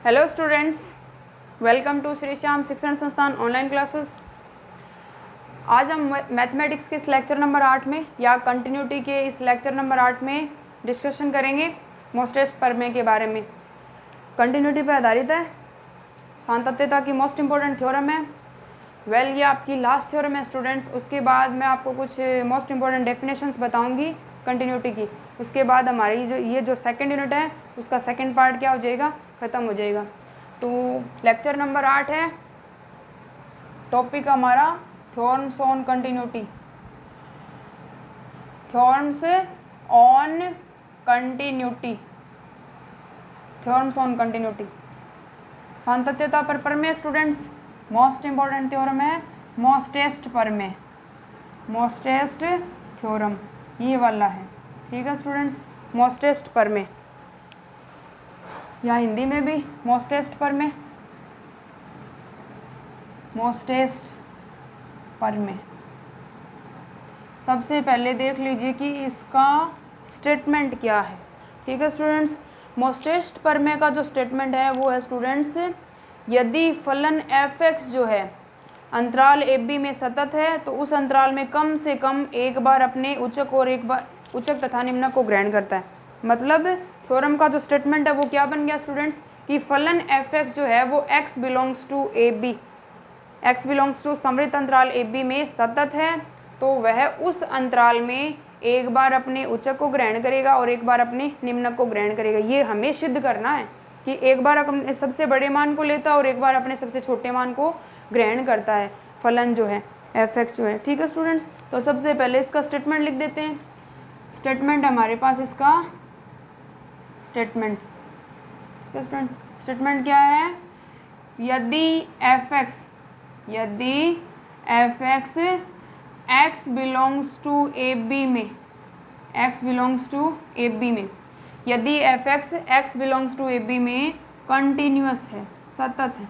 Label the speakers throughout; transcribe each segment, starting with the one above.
Speaker 1: Hello students, welcome to Shri Shyam Shikshan Sansthan online classes. आज हम mathematics के इस लेक्चर नंबर 8 में या कंटिन्यूटी के इस लेक्चर नंबर 8 में डिस्कशन करेंगे मोस्टेस्ट प्रमेय के बारे में। कंटिन्यूटी पर आधारित है, सातत्यता की मोस्ट इम्पोर्टेंट थ्योरम है। ये आपकी लास्ट थ्योरम है स्टूडेंट्स। उसके बाद मैं आपको कुछ मोस्ट इम्पोर्टेंट डेफिनेशंस बताऊंगी कंटिन्यूटी की। उसके बाद हमारी जो सेकंड यूनिट है उसका सेकंड पार्ट क्या हो जाएगा, ख़त्म हो जाएगा। तो लेक्चर नंबर 8 है, टॉपिक हमारा theorems on continuity. Theorems on continuity, theorems on continuity, सातत्यता पर प्रमेय स्टूडेंट्स। मोस्ट इंपॉर्टेंट थ्योरम है मोस्टेस्ट प्रमेय, मोस्टेस्ट थ्योरम ये वाला है, ठीक है स्टूडेंट्स। मोस्टेस्ट प्रमेय या हिंदी में भी मोस्टेस्ट प्रमेय, मोस्टेस्ट प्रमेय। सबसे पहले देख लीजिए कि इसका स्टेटमेंट क्या है, ठीक है स्टूडेंट्स। मोस्टेस्ट प्रमेय का जो स्टेटमेंट है वो है स्टूडेंट्स, यदि फलन f(x) जो है अंतराल ab में सतत है तो उस अंतराल में कम से कम एक बार अपने उच्चक और एक बार उच्चक तथा निम्नक को ग्रहण करता है। मतलब थ्योरम का जो स्टेटमेंट है वो क्या बन गया स्टूडेंट्स कि फलन f(x) जो है वो x belongs to ab, x belongs to समृद्ध अंतराल ab में सतत है तो वह उस अंतराल में एक बार अपने उच्चक को ग्रहण करेगा और एक बार अपने निम्नक को ग्रहण करेगा। ये हमें सिद्ध करना है कि एक बार अपने सबसे बड़े मान को लेता है और एक बार अपने सबसे छोटे मान को ग्रहण करता है फलन जो है f(x) जो है, ठीक है स्टूडेंट्स। तो सबसे पहले इसका स्टेटमेंट लिख देते हैं। स्टेटमेंट हमारे पास इसका स्टेटमेंट क्या है, यदि f(x) x belongs to ab में, x बिलोंग्स टू ab में, यदि f(x) x belongs to ab में कंटिन्यूअस है, सतत है,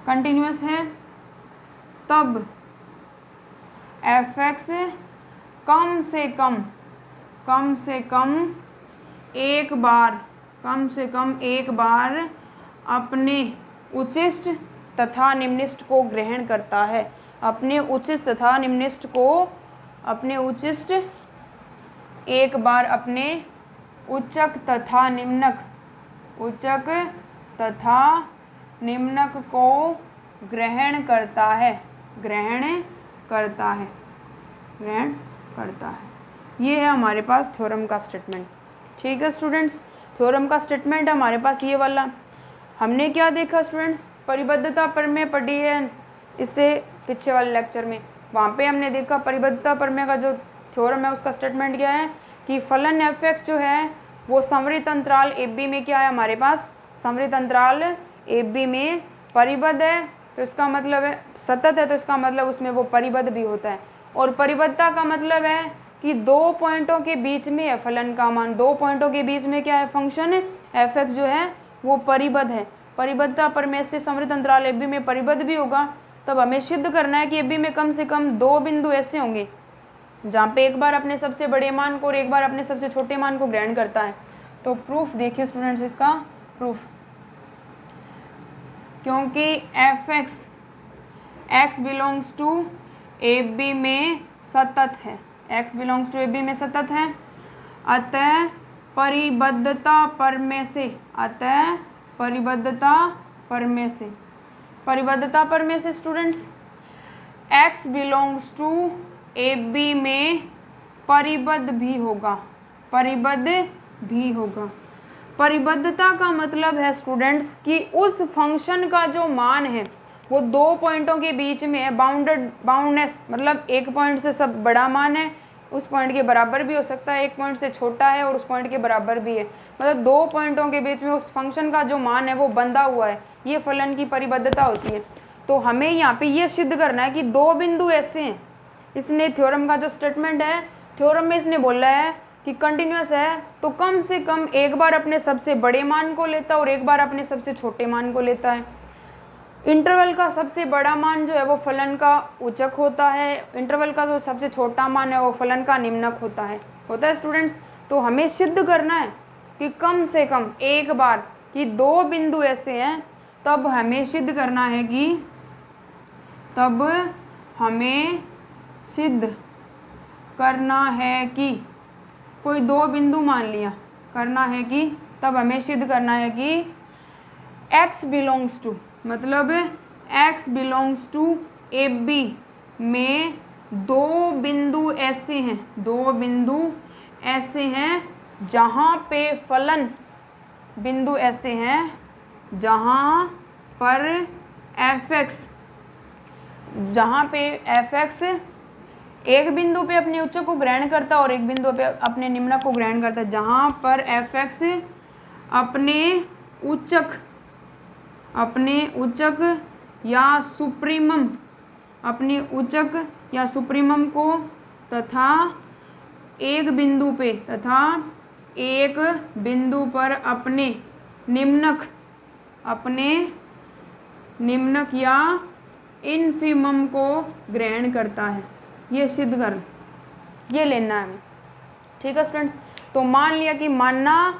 Speaker 1: कंटिन्यूअस है, तब f(x) कम से कम एक बार अपने उच्चिष्ट तथा निम्निष्ट को ग्रहण करता है। अपने उच्चिष्ट तथा निम्निष्ट को, अपने उच्चिष्ट एक बार अपने उच्चक तथा निम्नक को ग्रहण करता है। ये है हमारे पास थ्योरम का स्टेटमेंट, ठीक है स्टूडेंट्स। थ्योरम का स्टेटमेंट है हमारे पास ये वाला। हमने क्या देखा स्टूडेंट्स, परिबद्धता प्रमेय पढ़ी है इससे पीछे वाले लेक्चर में। वहाँ पे हमने देखा परिबद्धता प्रमेय का जो थ्योरम है उसका स्टेटमेंट क्या है कि फलन f(x) जो है वो समृद्ध अंतराल ab में क्या है, हमारे पास समृद्ध अंतराल ab में परिबद्ध है। तो इसका मतलब है सतत है, तो इसका मतलब उसमें वो परिबद्ध भी होता है। और परिबद्धता का मतलब है कि दो पॉइंटों के बीच में है फलन का मान, दो पॉइंटों के बीच में क्या है, फंक्शन f(x) जो है वो परिबद्ध है। परिबद्धता प्रमेय से समृद्ध अंतराल ab में परिबद्ध भी होगा। तब हमें सिद्ध करना है कि ab में कम से कम दो बिंदु ऐसे होंगे जहाँ पे एक बार अपने सबसे बड़े मान को और एक बार अपने सबसे छोटे मान को ग्रहण करता है। तो प्रूफ देखिए स्टूडेंट्स, इसका प्रूफ, क्योंकि f(x) x belongs to ab में सतत है, x बिलोंग्स टू ab में सतत है, अतः परिबद्धता प्रमेय से students x belongs to ab में परिबद्ध भी होगा। परिबद्धता का मतलब है स्टूडेंट्स कि उस फंक्शन का जो मान है वो दो पॉइंटों के बीच में है। बाउंडनेस मतलब एक पॉइंट से सब बड़ा मान है, उस पॉइंट के बराबर भी हो सकता है, एक पॉइंट से छोटा है और उस पॉइंट के बराबर भी है। मतलब दो पॉइंटों के बीच में उस फंक्शन का जो मान है वो बंधा हुआ है, ये फलन की परिबद्धता होती है। तो हमें यहाँ पे ये सिद्ध करना है कि दो बिंदु ऐसे हैं। इसने थ्योरम का जो स्टेटमेंट है, थ्योरम में इसने बोला है कि कंटिन्यूअस है तो कम से कम एक बार अपने सबसे बड़े मान को लेता है और एक बार अपने सबसे छोटे मान को लेता है। इंटरवल का सबसे बड़ा मान जो है वो फलन का उच्चक होता है, इंटरवल का जो सबसे छोटा मान है वो फलन का निम्नक होता है स्टूडेंट्स। तो हमें सिद्ध करना है कि कम से कम एक बार कि दो बिंदु ऐसे हैं, तब हमें सिद्ध करना है कि कोई दो बिंदु मान लिया, करना है कि तब हमें सिद्ध करना है कि x बिलोंग्स टू, मतलब x belongs to A B में दो बिंदु ऐसे हैं जहाँ पे फलन बिंदु ऐसे हैं जहाँ पर fx एक बिंदु पे अपने उच्चक को ग्रहण करता है और एक बिंदु पे अपने निम्नक को ग्रहण करता है, जहाँ पर fx अपने उच्चक या सुप्रीमम को तथा एक बिंदु पर अपने निम्नक या इन्फीमम को ग्रहण करता है। ये सिद्ध कर, ये लेना है हमें। ठीक है स्टूडेंट्स, तो मान लिया कि मानना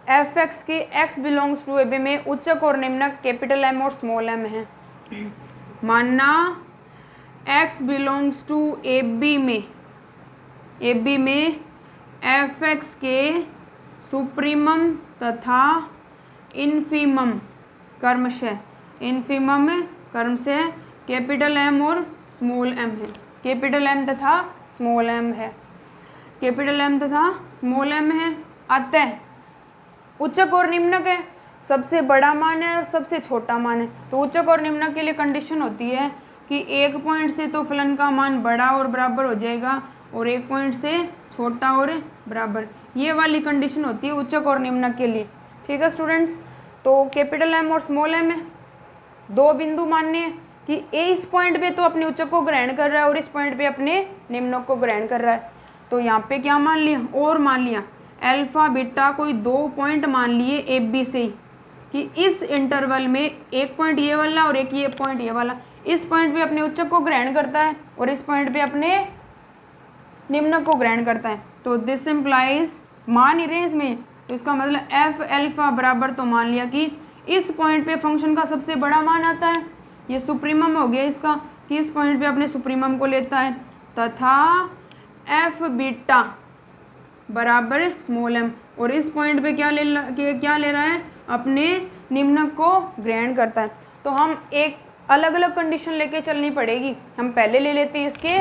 Speaker 1: fx के x belongs to A B में उच्चक और निम्नक कैपिटल M और स्मॉल m है। मानना x belongs to A B में fx के सुप्रीमम तथा इन्फीमम क्रमशः कैपिटल M और स्मॉल m है। कैपिटल M तथा स्मॉल m है। अतः उच्चक और निम्नक है, सबसे बड़ा मान है और सबसे छोटा मान है। तो उच्चक और निम्नक के लिए कंडीशन होती है कि एक पॉइंट से तो फलन का मान बड़ा और बराबर हो जाएगा और एक पॉइंट से छोटा और बराबर, ये वाली कंडीशन होती है उच्चक और निम्नक के लिए। ठीक है स्टूडेंट्स, तो कैपिटल M और स्मॉल m है, दो बिंदु मानने हैं कि ए इस पॉइंट पे तो अपने उच्चक को ग्रहण कर रहा है और इस पॉइंट पे अपने निम्नक को ग्रहण कर रहा है। तो यहाँ पे क्या मान लिया, और मान लिया अल्फा बीटा कोई दो पॉइंट मान लिए ए बी से ही कि इस इंटरवल में एक पॉइंट ये वाला और एक ये पॉइंट ये वाला, इस पॉइंट पे अपने उच्चक को ग्रहण करता है और इस पॉइंट पे अपने निम्नक को ग्रहण करता है। तो दिस इम्प्लाइज, मान ही रहे इसमें, तो इसका मतलब एफ अल्फा बराबर, तो मान लिया कि इस पॉइंट पे फंक्शन का सबसे बड़ा मान आता है, ये सुप्रीमम हो गया इसका, कि इस पॉइंट पे अपने सुप्रीमम को लेता है, तथा एफ बीटा बराबर स्मॉल m, और इस पॉइंट पे क्या ले रहा है, अपने निम्नक को ग्रहण करता है। तो हम एक अलग अलग कंडीशन लेके चलनी पड़ेगी। हम पहले ले लेते हैं इसके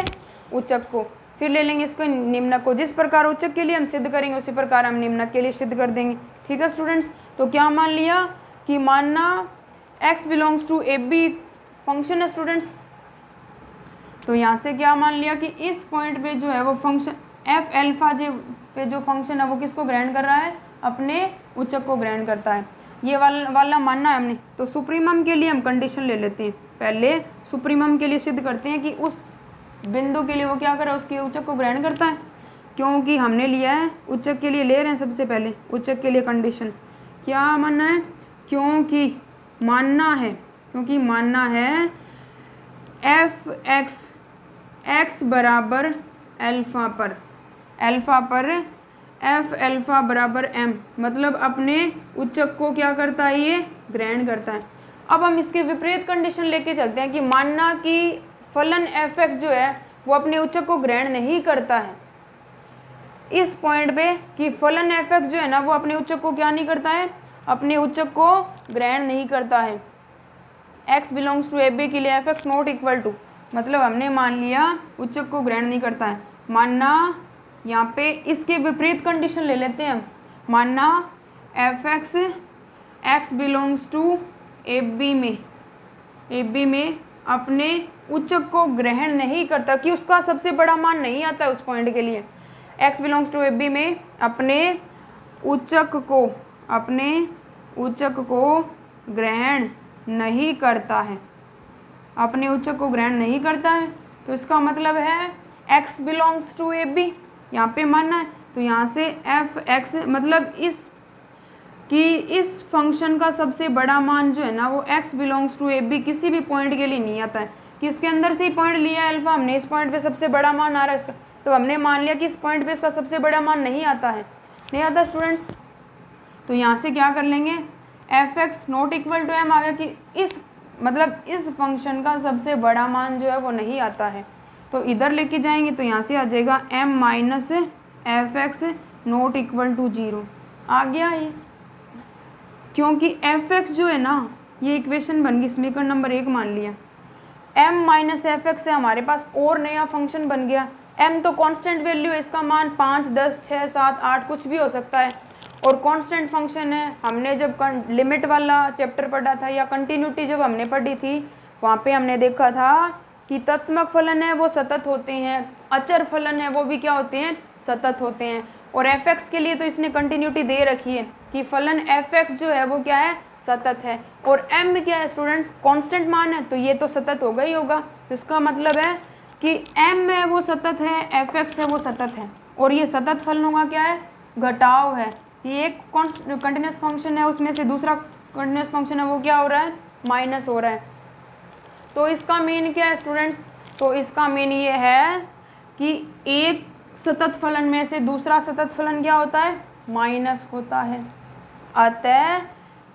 Speaker 1: उच्चक को, फिर ले लेंगे इसको निम्नक को। जिस प्रकार उच्चक के लिए हम सिद्ध करेंगे उसी प्रकार हम निम्नक के लिए सिद्ध कर देंगे। ठीक है स्टूडेंट्स, तो क्या मान लिया कि मानना x belongs to A B function है स्टूडेंट्स। तो यहाँ से क्या मान लिया कि इस पॉइंट पे जो है वो फंक्शन एफ अल्फा पे जो फंक्शन है वो किसको ग्रहण कर रहा है, अपने उच्चक को ग्रहण करता है। ये वाला मानना है हमने। तो सुप्रीमम के लिए हम कंडीशन ले लेते हैं, पहले सुप्रीमम के लिए सिद्ध करते हैं कि उस बिंदु के लिए वो क्या कर रहा है, उसके उच्चक को ग्रहण करता है। क्योंकि हमने लिया है उच्चक के लिए, ले रहे हैं सबसे पहले उच्चक के लिए कंडीशन क्या मानना है, क्योंकि मानना है एफ एक्स बराबर अल्फा पर एफ अल्फा बराबर m, मतलब अपने उच्चक को क्या करता है, ये ग्रहण करता है। अब हम इसके विपरीत कंडीशन लेके चलते हैं कि मानना कि फलन एफ एक्स जो है वो अपने उच्चक को ग्रहण नहीं करता है इस पॉइंट पे, कि फलन एफ एक्स जो है ना वो अपने उच्चक को क्या नहीं करता है, अपने उच्चक को ग्रहण नहीं करता है। x belongs to A B के लिए F X not equal to, मतलब हमने मान लिया उच्चक को ग्रहण नहीं करता है। मानना यहाँ पे इसके विपरीत कंडीशन ले लेते हैं हम, मानना F X belongs to A B में अपने उच्चक को ग्रहण नहीं करता, कि उसका सबसे बड़ा मान नहीं आता है उस पॉइंट के लिए। x belongs to A B में अपने उच्चक को ग्रहण नहीं करता है, अपने उच्चक को ग्रहण नहीं करता है। तो इसका मतलब है x belongs to A B यहाँ पे मानना है। तो यहाँ से एफ एक्स मतलब इस फंक्शन का सबसे बड़ा मान जो है ना वो x belongs to A B किसी भी पॉइंट के लिए नहीं आता है, कि इसके अंदर से ही पॉइंट लिया है अल्फा हमने, इस पॉइंट पे सबसे बड़ा मान आ रहा है इसका, तो हमने मान लिया कि इस पॉइंट पे इसका सबसे बड़ा मान नहीं आता है, नहीं आता स्टूडेंट्स। तो यहाँ से क्या कर लेंगे, F X not equal to M आ गया कि इस फंक्शन का सबसे बड़ा मान जो है वो नहीं आता है, तो इधर लेके जाएंगे तो यहाँ से आ जाएगा M minus F X not equal to 0 आ गया ये, क्योंकि एफ एक्स जो है ना ये इक्वेशन बन गई समीकरण नंबर 1 मान लिया। m माइनस एफ एक्स से हमारे पास और नया फंक्शन बन गया। m तो कांस्टेंट वैल्यू है, इसका मान 5, 10, 6, 7, 8 कुछ भी हो सकता है और कांस्टेंट फंक्शन है। हमने जब लिमिट वाला चैप्टर पढ़ा था या कंटिन्यूटी जब हमने पढ़ी थी वहाँ पे हमने देखा था कि तत्समक फलन है वो सतत होते हैं, अचर फलन है वो भी क्या होते हैं, सतत होते हैं। और एफ एक्स के लिए तो इसने कंटिन्यूटी दे रखी है कि फलन एफ एक्स जो है वो क्या है, सतत है। और m क्या है स्टूडेंट्स, कांस्टेंट मान है, तो ये तो सतत होगा ही होगा। तो इसका मतलब है कि m है वो सतत है, एफ एक्स है वो सतत है, और ये सतत फलनों का क्या है, घटाव है। ये एक कंटिन्यूस फंक्शन है, उसमें से दूसरा कंटिन्यूस फंक्शन है वो क्या हो रहा है, माइनस हो रहा है। तो इसका मीन क्या है स्टूडेंट्स, तो इसका मीन ये है कि एक सतत फलन में से दूसरा सतत फलन क्या होता है, माइनस होता है। अतः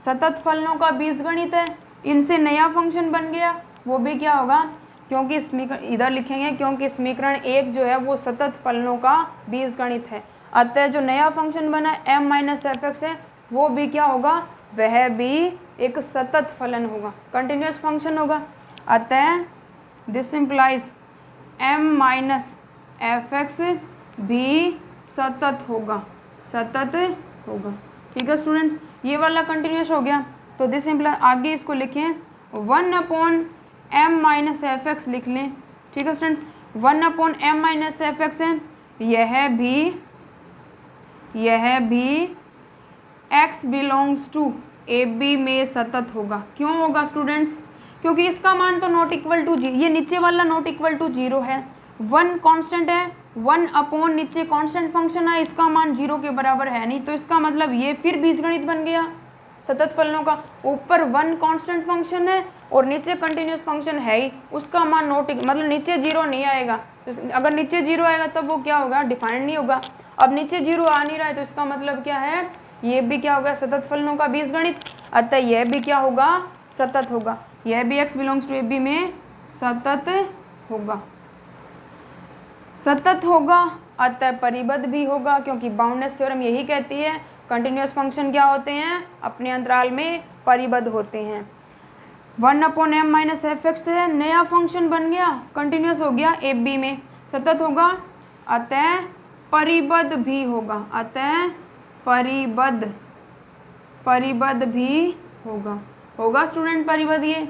Speaker 1: सतत फलनों का बीजगणित है, इनसे नया फंक्शन बन गया, वो भी क्या होगा, क्योंकि समीकरण इधर लिखेंगे क्योंकि समीकरण 1 जो है वो सतत फलनों का बीजगणित है। अतः जो नया फंक्शन बना m माइनस एफ एक्स है वो भी क्या होगा, वह भी एक सतत फलन होगा, कंटिन्यूस फंक्शन होगा। अतः this implies m minus F x भी सतत होगा, सतत होगा। ठीक है स्टूडेंट्स, ये वाला कंटिन्यूस हो गया। तो दिस इम्प्लाई आगे इसको लिखें 1/m माइनस एफ एक्स लिख लें। ठीक है students, 1/m minus F x है, यह भी x belongs to A B में सतत होगा। क्यों होगा स्टूडेंट्स, क्योंकि इसका मान तो नॉट इक्वल टू जी, ये नीचे वाला नॉट इक्वल टू 0 है, 1 कांस्टेंट है, 1 नीचे कांस्टेंट फंक्शन है, इसका मान 0 के बराबर है नहीं, तो इसका मतलब ये फिर बीजगणित बन गया सतत फलनों का। ऊपर 1 कांस्टेंट फंक्शन है और नीचे कंटिन्यूस फंक्शन है ही, उसका मान नॉट मतलब नीचे 0 नहीं आएगा। तो अगर नीचे 0 आएगा तब वो क्या होगा, डिफाइंड नहीं होगा। अब नीचे 0 आ नहीं रहा है तो इसका मतलब क्या है, ये भी क्या होगा, सतत फलनों का बीजगणित। अतः यह भी क्या होगा, सतत होगा, यह भी x belongs to A B में सतत होगा, सतत होगा। अतः परिबद्ध भी होगा, क्योंकि बाउंडनेस थ्योरम यही कहती है कंटिन्यूस फंक्शन क्या होते हैं, अपने अंतराल में परिबद्ध होते हैं। 1/m माइनस एफ एक्स है, नया फंक्शन बन गया, कंटिन्यूस हो गया, ए बी में सतत होगा, अतः परिबद्ध भी होगा, अतः परिबद्ध भी होगा स्टूडेंट, परिबद्ध। ये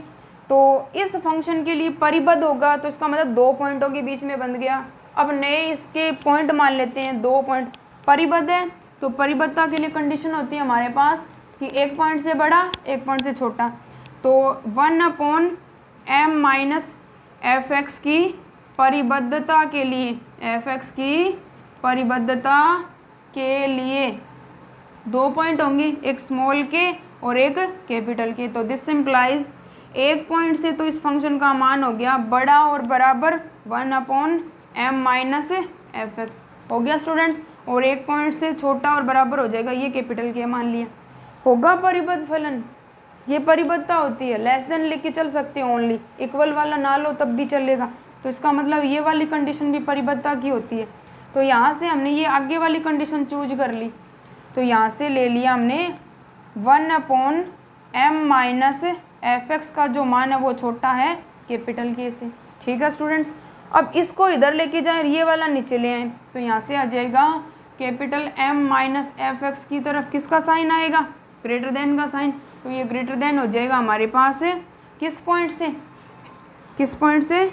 Speaker 1: तो इस फंक्शन के लिए परिबद्ध होगा, तो इसका मतलब 2 पॉइंटों के बीच में बन गया। अब नए इसके पॉइंट मान लेते हैं, 2 पॉइंट परिबद्ध है, तो परिबद्धता के लिए कंडीशन होती है हमारे पास कि 1 पॉइंट से बड़ा 1 पॉइंट से छोटा। तो 1/m माइनस एफ एक्स की परिबद्धता के लिए, एफ एक्स की परिबद्धता के लिए 2 पॉइंट होंगे, एक स्मॉल के और एक कैपिटल के। तो दिस इम्प्लाइज 1 पॉइंट से तो इस फंक्शन का मान हो गया बड़ा और बराबर 1/m माइनस एफ एक्स हो गया स्टूडेंट्स, और 1 पॉइंट से छोटा और बराबर हो जाएगा ये कैपिटल के, मान लिया, होगा परिबद्ध फलन। ये परिबद्धता होती है, लेस देन लेके चल सकते हैं ओनली, इक्वल वाला ना लो तब भी चलेगा। तो इसका मतलब ये वाली कंडीशन भी परिबद्धता की होती है। तो यहाँ से हमने ये आगे वाली कंडीशन चूज कर ली, तो यहाँ से ले लिया हमने 1/m माइनस एफ एक्स का जो मान है वो छोटा है कैपिटल के से। ठीक है स्टूडेंट्स, अब इसको इधर लेके जाएं, ये वाला नीचे ले आए, तो यहाँ से आ जाएगा capital M minus F x की तरफ किसका साइन आएगा, ग्रेटर देन का साइन। तो ये ग्रेटर देन हो जाएगा हमारे पास किस पॉइंट से,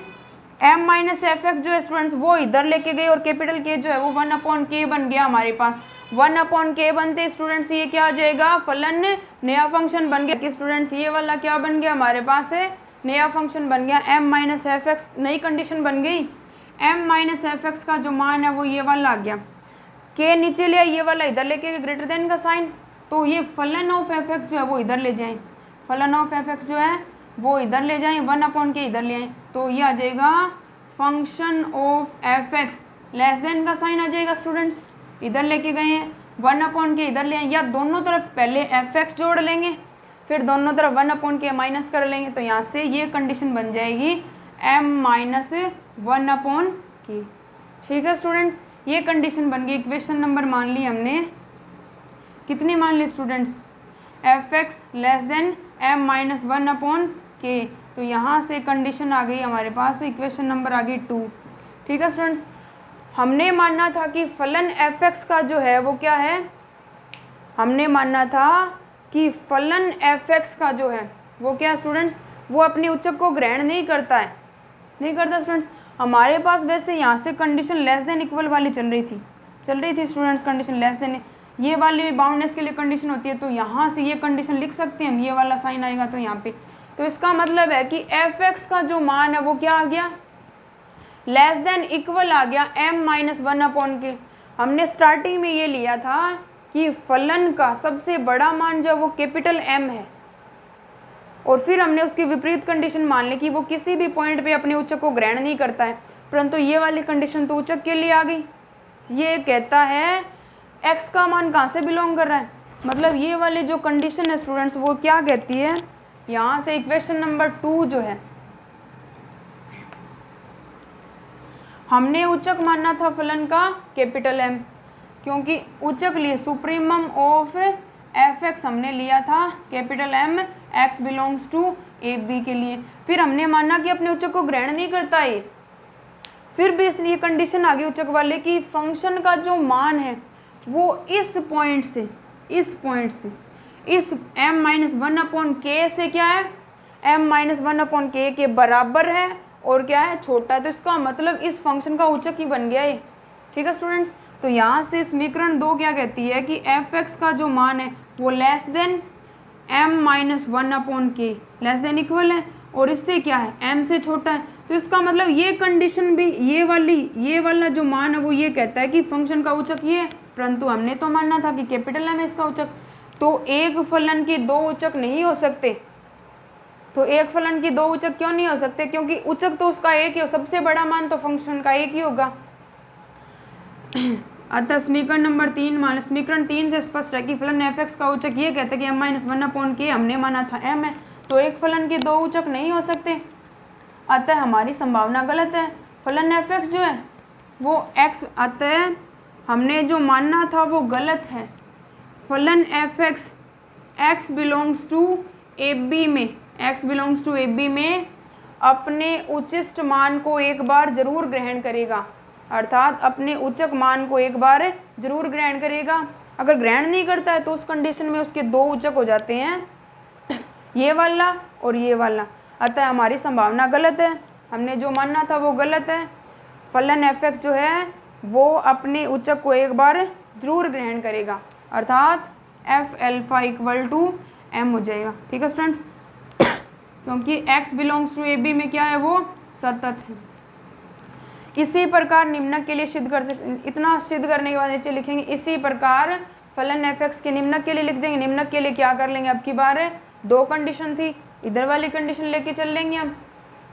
Speaker 1: M माइनस एफ एक्स जो है स्टूडेंट्स वो इधर लेके गए, और कैपिटल K जो है वो 1/k बन गया हमारे पास। 1/k बनते स्टूडेंट्स ये क्या आ जाएगा, फलन, नया फंक्शन बन गया कि स्टूडेंट्स ये वाला क्या बन गया हमारे पास नया फंक्शन बन गया, m माइनस एफ एक्स, नई कंडीशन बन गई। m माइनस एफ एक्स का जो मान है वो ये वाला आ गया, k नीचे ले, ये वाला इधर लेके ग्रेटर देन का साइन, तो ये फलन ऑफ एफ एक्स जो है वो इधर ले जाएं, फलन ऑफ एफ एक्स जो है वो इधर ले जाएं, 1/k इधर ले आएँ, तो ये आ जाएगा function of F x, less than का साइन आ जाएगा स्टूडेंट्स, इधर लेके गए हैं 1/k इधर ले आए, या दोनों तरफ पहले एफ एक्स जोड़ लेंगे, फिर दोनों तरफ 1/k माइनस कर लेंगे, तो यहाँ से ये कंडीशन बन जाएगी m-1/k। ठीक है स्टूडेंट्स, ये कंडीशन बन गई। इक्वेशन नंबर मान ली हमने, कितनी मान ली students, f(x) less than m-1/k। तो यहाँ से कंडीशन आ गई हमारे पास, इक्वेशन नंबर आ गई 2। ठीक है स्टूडेंट्स, हमने मानना था कि फलन f(x) का जो है वो क्या है, हमने मानना था कि फलन f(x) का जो है वो क्या है स्टूडेंट्स, वो अपने उच्चक को ग्रहण नहीं करता है, नहीं करता स्टूडेंट्स। हमारे पास वैसे यहाँ से कंडीशन लेस देन इक्वल वाली चल रही थी स्टूडेंट्स, कंडीशन लेस देन, ये वाली बाउंडनेस के लिए कंडीशन होती है, तो यहाँ से ये कंडीशन लिख सकते हैं हम, ये वाला साइन आएगा तो यहाँ पे, तो इसका मतलब है कि f(x) का जो मान है वो क्या आ गया, लेस देन इक्वल आ गया m-1/k। हमने स्टार्टिंग में ये लिया था कि फलन का सबसे बड़ा मान जो है वो कैपिटल M है, और फिर हमने उसकी विपरीत कंडीशन मान ली कि वो किसी भी पॉइंट पे अपने उच्चक को ग्रहण नहीं करता है, परंतु ये वाली कंडीशन तो उच्चक के लिए आ गई। ये कहता है x का मान कहाँ से बिलोंग कर रहा है, मतलब ये वाली जो कंडीशन है स्टूडेंट्स वो क्या कहती है, यहाँ से इक्वेशन नंबर 2 जो है, हमने उच्चक मानना था फलन का कैपिटल M, क्योंकि उच्चक लिए सुप्रीमम ऑफ f(x) हमने लिया था capital M, x belongs to AB के लिए। फिर हमने माना कि अपने उच्चक को ग्रहण नहीं करता है, फिर भी इसलिए कंडीशन आ गई उच्चक वाले की फंक्शन का जो मान है वो इस पॉइंट से इस m-1/k से क्या है, m-1/k के बराबर है और क्या है, छोटा है, तो इसका मतलब इस फंक्शन का उच्चक ही बन गया है। ठीक है स्टूडेंट्स, तो यहाँ से समीकरण 2 क्या कहती है कि f(x) का जो मान है वो less than m-1/k, less than equal है, और इससे क्या है, m से छोटा है, तो इसका मतलब ये कंडीशन भी, ये वाला जो मान है वो ये कहता है कि फंक्शन का उच्चक ये है, परंतु हमने तो मानना था कि कैपिटल M है इसका उच्चक, तो एक फलन के दो उच्चक नहीं हो सकते। तो एक फलन की दो उच्चक क्यों नहीं हो सकते, क्योंकि उच्चक तो उसका एक ही हो, सबसे बड़ा मान तो फंक्शन का एक ही होगा। अतः समीकरण नंबर 3 मान, समीकरण 3 से स्पष्ट है कि फलन f(x) का उच्चक ये कहता है कि m-1/k, हमने माना था m है, तो एक फलन के दो उच्चक नहीं हो सकते, अतः हमारी संभावना गलत है। फलन f(x) जो है वो x, अतः हमने जो मानना था वो गलत है। फलन f(x) x belongs to AB में, x बिलोंग्स टू AB में अपने उच्चिष्ट मान को एक बार जरूर ग्रहण करेगा, अर्थात अपने उच्चक मान को एक बार जरूर ग्रहण करेगा। अगर ग्रहण नहीं करता है तो उस कंडीशन में उसके दो उच्चक हो जाते हैं, ये वाला और ये वाला, अतः हमारी संभावना गलत है, हमने जो मानना था वो गलत है। फलन f(x) जो है वो अपने उच्चक को एक बार जरूर ग्रहण करेगा, अर्थात f(α) = m हो जाएगा। ठीक है स्टूडेंट्स, क्योंकि x बिलोंग्स टू AB में क्या है, वो सतत है। इसी प्रकार निम्नक के लिए सिद्ध कर सकते, इतना सिद्ध करने के बाद नीचे लिखेंगे इसी प्रकार फलन f(x) के निम्नक के लिए लिख देंगे। निम्नक के लिए क्या कर लेंगे, अब की बार दो कंडीशन थी, इधर वाली कंडीशन लेके चल लेंगे हम,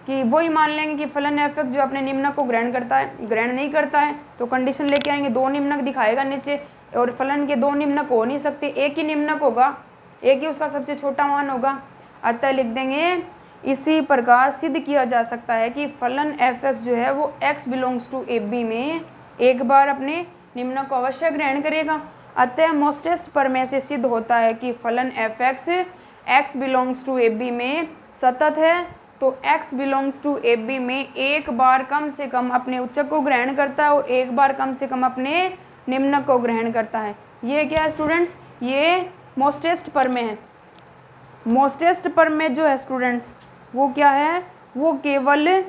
Speaker 1: कि वही मान लेंगे कि फलन f(x) जो अपने निम्नक को ग्रहण करता है, ग्रहण नहीं करता है, तो कंडीशन लेके आएंगे, दो निम्नक दिखाएगा नीचे, और फलन के दो निम्नक हो नहीं सकते, एक ही निम्नक होगा, एक ही उसका सबसे छोटा मान होगा, अतः लिख देंगे इसी प्रकार सिद्ध किया जा सकता है कि फलन f(x) जो है वो x बिलोंग्स टू AB में एक बार अपने निम्नक को अवश्य ग्रहण करेगा। अतः मोस्टेस्ट प्रमेय से सिद्ध होता है कि फलन f(x) x belongs to AB में सतत है, तो x बिलोंग्स टू AB में एक बार कम से कम अपने उच्चक को ग्रहण करता है और एक बार कम से कम अपने निम्नक को ग्रहण करता है। ये क्या है स्टूडेंट्स, ये मोस्टेस्ट प्रमेय है। मोस्टेस्ट प्रमेय जो है स्टूडेंट्स वो क्या है, वो केवल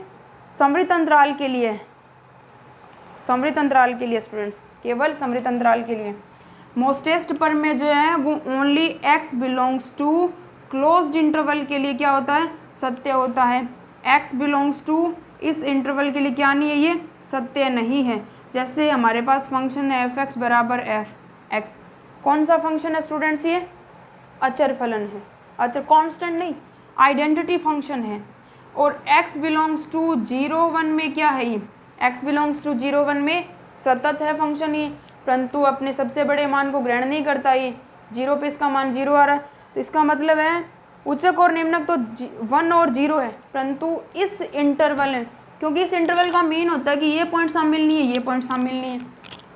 Speaker 1: समृत अंतराल के लिए, समृत अंतराल के लिए स्टूडेंट्स, केवल समृत अंतराल के लिए। मोस्टेस्ट प्रमेय जो है वो only x belongs to closed interval के लिए क्या होता है, सत्य होता है। x बिलोंग्स टू इस इंटरवल के लिए क्या नहीं है, ये सत्य नहीं है। जैसे हमारे पास फंक्शन है f(x) बराबर f(x), कौन सा फंक्शन है स्टूडेंट्स, ये अचर फलन है, अचर कांस्टेंट नहीं, आइडेंटिटी फंक्शन है। और x बिलोंग्स टू 0 1 में क्या है, ये x बिलोंग्स टू 0 1 में सतत है फंक्शन ये, परंतु अपने सबसे बड़े मान को ग्रहण नहीं करता, ये 0 पे इसका मान 0 आ रहा है, तो इसका मतलब है उच्चक और निम्नक तो 1 और 0 है, परंतु इस इंटरवल में, क्योंकि इस इंटरवल का मीन होता है कि ये पॉइंट शामिल नहीं है, ये पॉइंट शामिल नहीं है,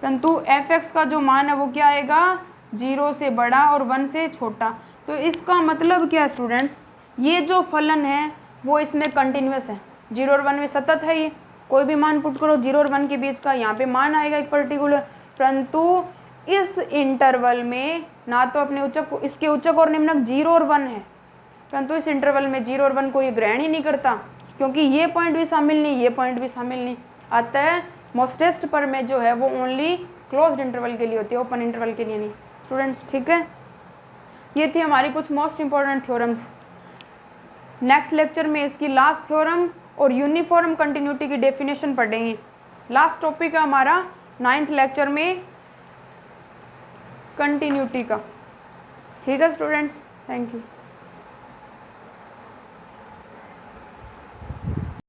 Speaker 1: परंतु एफ एक्स का जो मान है वो क्या आएगा, 0 से बड़ा और 1 से छोटा। तो इसका मतलब क्या है स्टूडेंट्स, ये जो फलन है वो इसमें कंटिन्यूस है, 0 और 1 में सतत है, ये कोई भी मान पुट करो 0 और 1 के बीच का, यहाँ पे मान आएगा एक पर्टिकुलर, परंतु इस इंटरवल में ना तो अपने उच्चक, इसके उच्चक और निम्नक 0 और 1 है, परंतु इस इंटरवल में 0 और 1 को ये ग्रहण ही नहीं करता, क्योंकि ये पॉइंट भी शामिल नहीं, ये पॉइंट भी शामिल नहीं। अतः मोस्टेस्ट पर में जो है वो ओनली क्लोज्ड इंटरवल के लिए होती है, ओपन इंटरवल के लिए नहीं स्टूडेंट्स, ठीक है। ये थी हमारी कुछ most important theorems. Next lecture में इसकी लास्ट थ्योरम और यूनिफॉर्म कंटिन्यूटी की डेफिनेशन पढ़ेंगे। लास्ट टॉपिक है हमारा 9th लेक्चर में कंटिन्यूटी का, ठीक है स्टूडेंट्स, थैंक यू।